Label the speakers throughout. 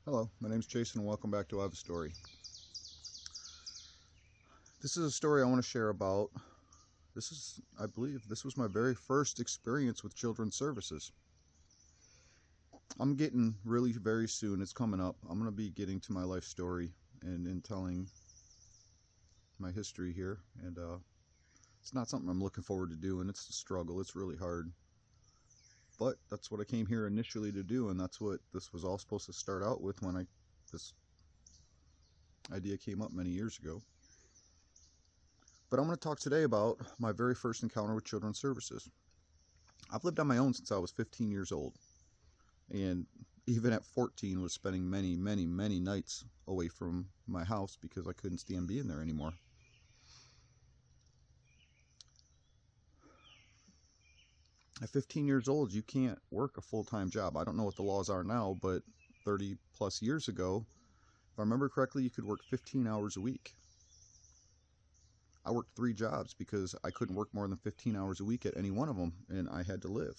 Speaker 1: Hello, my name is Jason and welcome back to I Have a Story. This is a story I want to share about. I believe this was my very first experience with children's services. I'm getting really very soon, it's coming up, I'm going to be getting to my life story and telling my history here. And it's not something I'm looking forward to doing. It's a struggle, it's really hard. But that's what I came here initially to do, and that's what this was all supposed to start out with when this idea came up many years ago. But I'm going to talk today about my very first encounter with children's services. I've lived on my own since I was 15 years old, and even at 14 was spending many nights away from my house because I couldn't stand being there anymore. At 15 years old, you can't work a full-time job. I don't know what the laws are now, but 30 plus years ago, if I remember correctly, you could work 15 hours a week. I worked 3 jobs because I couldn't work more than 15 hours a week at any one of them, and I had to live.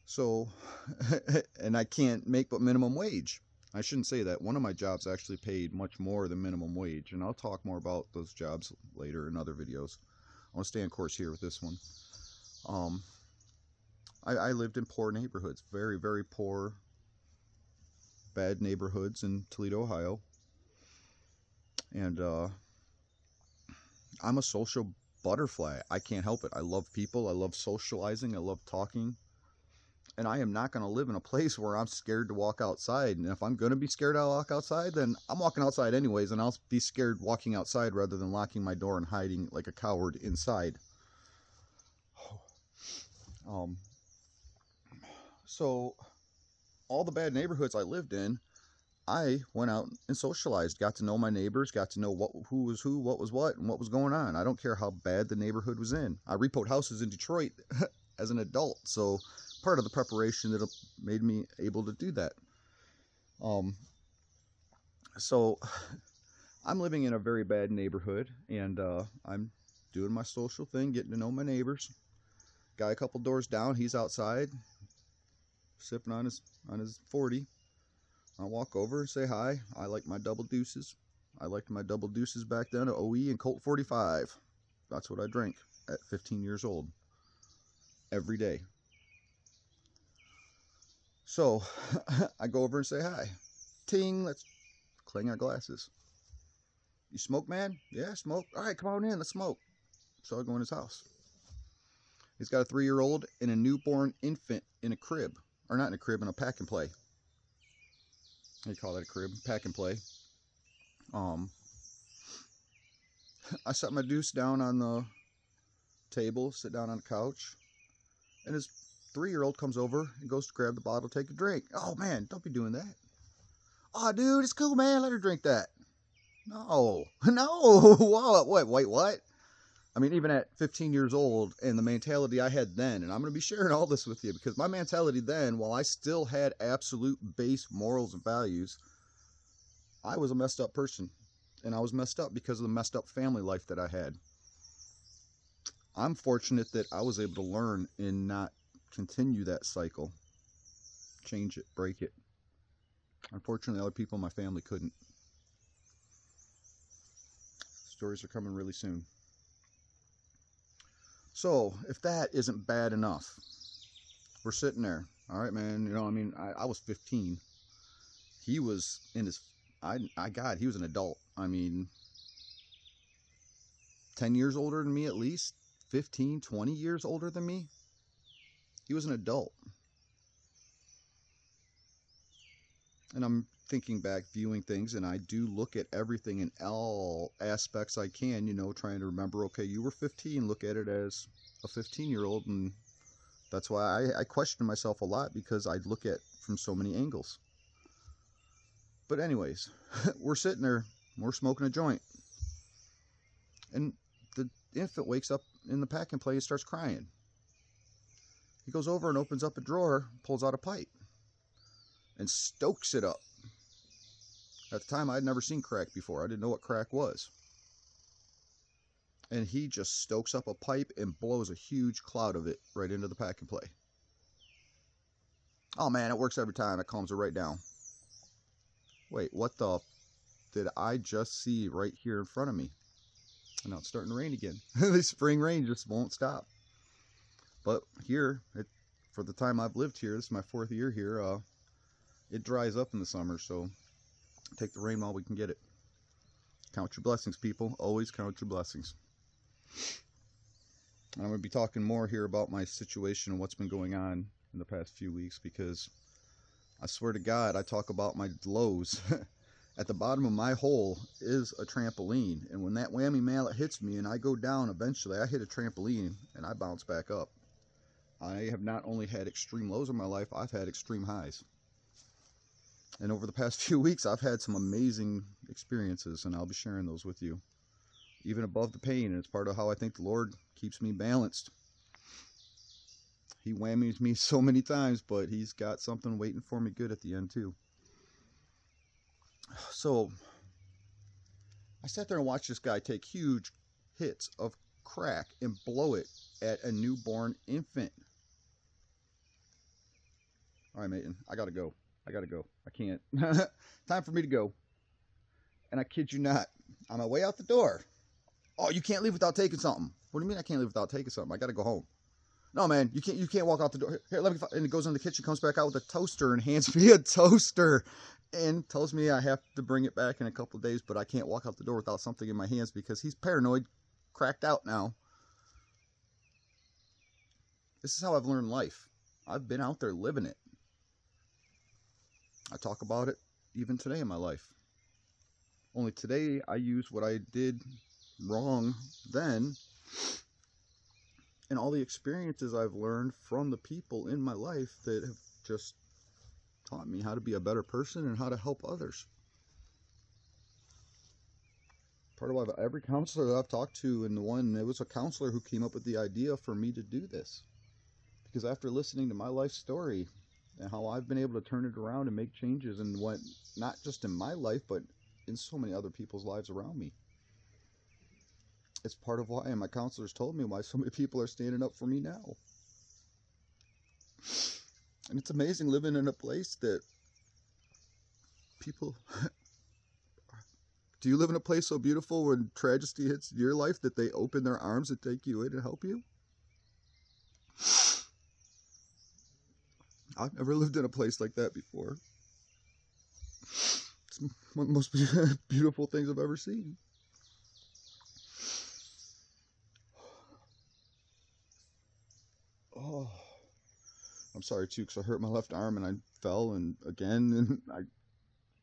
Speaker 1: So, and I can't make but minimum wage. I shouldn't say that. One of my jobs actually paid much more than minimum wage, and I'll talk more about those jobs later in other videos. I want to stay on course here with this one. I lived in poor neighborhoods, very poor, bad neighborhoods in Toledo, Ohio. And I'm a social butterfly. I can't help it. I love people. I love socializing. I love talking. And I am not going to live in a place where I'm scared to walk outside. And if I'm going to be scared to walk outside, then I'm walking outside anyways, and I'll be scared walking outside rather than locking my door and hiding like a coward inside. So all the bad neighborhoods I lived in, I went out and socialized, got to know my neighbors, got to know who was who, what was what, and what was going on. I don't care how bad the neighborhood was in. I repoed houses in Detroit as an adult, so part of the preparation that made me able to do that. So I'm living in a very bad neighborhood, and I'm doing my social thing, getting to know my neighbors. Guy a couple doors down, he's outside sipping on his 40. I walk over and say hi. I like my double deuces. I liked my double deuces back then, OE and Colt 45. That's what I drank at 15 years old every day. So I go over and say hi. Ting, let's clang our glasses. You smoke, man? Yeah, smoke. All right, come on in, let's smoke. So I go in his house. He's got a 3-year-old and a newborn infant in a crib. Or not in a crib, in a pack and play. You call that a crib? Pack and play. I set my deuce down on the table, sit down on the couch, and his 3-year-old comes over and goes to grab the bottle, take a drink. Oh man, don't be doing that. Oh dude, it's cool, man. Let her drink that. No. Whoa, wait, what? I mean, even at 15 years old and the mentality I had then, and I'm going to be sharing all this with you because my mentality then, while I still had absolute base morals and values, I was a messed up person. And I was messed up because of the messed up family life that I had. I'm fortunate that I was able to learn and not continue that cycle. Change it, break it. Unfortunately, other people in my family couldn't. Stories are coming really soon. So, if that isn't bad enough, we're sitting there. All right, man, I was 15. He was in his, he was an adult. 10 years older than me at least. 15, 20 years older than me. He was an adult. And I'm thinking back, viewing things, and I do look at everything in all aspects I can, trying to remember, okay, you were 15, look at it as a 15-year-old, and that's why I question myself a lot, because I look at from so many angles. But anyways, we're sitting there, we're smoking a joint, and the infant wakes up in the pack and play and starts crying. He goes over and opens up a drawer, pulls out a pipe, and stokes it up. At the time, I'd never seen crack before. I didn't know what crack was. And he just stokes up a pipe and blows a huge cloud of it right into the pack and play. Oh man, it works every time. It calms it right down. Wait, what the did I just see right here in front of me? And now it's starting to rain again. The spring rain just won't stop. But here, for the time I've lived here, this is my 4th year here, it dries up in the summer, so take the rain while we can get it. Count your blessings, people. Always count your blessings. I'm going to be talking more here about my situation and what's been going on in the past few weeks, because I swear to God, I talk about my lows. At the bottom of my hole is a trampoline, and when that whammy mallet hits me and I go down, eventually I hit a trampoline and I bounce back up. I have not only had extreme lows in my life, I've had extreme highs. And over the past few weeks, I've had some amazing experiences, and I'll be sharing those with you. Even above the pain, and it's part of how I think the Lord keeps me balanced. He whammies me so many times, but He's got something waiting for me good at the end too. So, I sat there and watched this guy take huge hits of crack and blow it at a newborn infant. All right, Mason, I gotta go. I can't. Time for me to go. And I kid you not, on my way out the door, oh, you can't leave without taking something. What do you mean I can't leave without taking something? I gotta go home. No, man, you can't walk out the door. Here, let me. And he goes in the kitchen, comes back out with a toaster and hands me a toaster, and tells me I have to bring it back in a couple of days, but I can't walk out the door without something in my hands because he's paranoid, cracked out now. This is how I've learned life. I've been out there living it. I talk about it even today in my life. Only today I use what I did wrong then, and all the experiences I've learned from the people in my life that have just taught me how to be a better person and how to help others. Part of why every counselor that I've talked to, and it was a counselor who came up with the idea for me to do this. Because after listening to my life story and how I've been able to turn it around and make changes, and what, not just in my life, but in so many other people's lives around me. It's part of why, and my counselors told me why so many people are standing up for me now. And it's amazing living in a place that people... Do you live in a place so beautiful when tragedy hits your life that they open their arms and take you in and help you? I've never lived in a place like that before. It's one of the most beautiful things I've ever seen. Oh, I'm sorry too, because I hurt my left arm and I fell, and I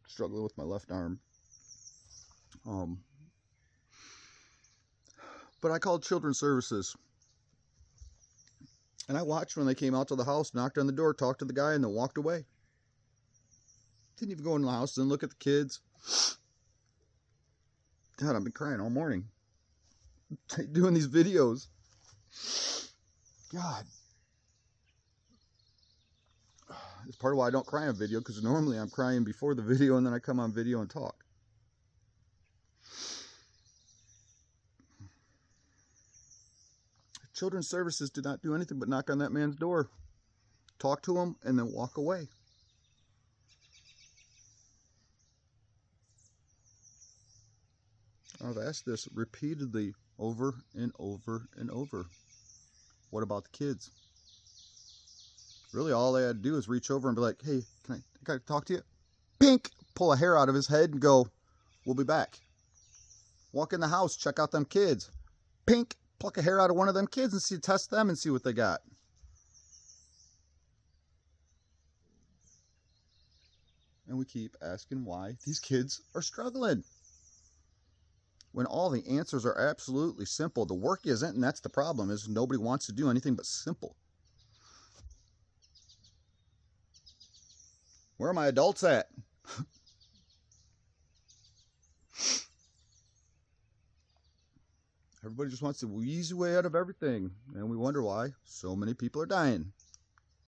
Speaker 1: struggled with my left arm. But I called Children's Services, and I watched when they came out to the house, knocked on the door, talked to the guy, and then walked away. Didn't even go in the house, didn't look at the kids. God, I've been crying all morning doing these videos. God. It's part of why I don't cry on video, because normally I'm crying before the video and then I come on video and talk. Children's Services did not do anything but knock on that man's door, talk to him, and then walk away. I've asked this repeatedly over and over and over. What about the kids? Really, all they had to do is reach over and be like, hey, can I talk to you? Pink! Pull a hair out of his head and go, we'll be back. Walk in the house, check out them kids. Pink! Pluck a hair out of one of them kids and test them and see what they got. And we keep asking why these kids are struggling, when all the answers are absolutely simple. The work isn't, and that's the problem, is nobody wants to do anything but simple. Where are my adults at? Everybody just wants to easy way out of everything, and we wonder why so many people are dying.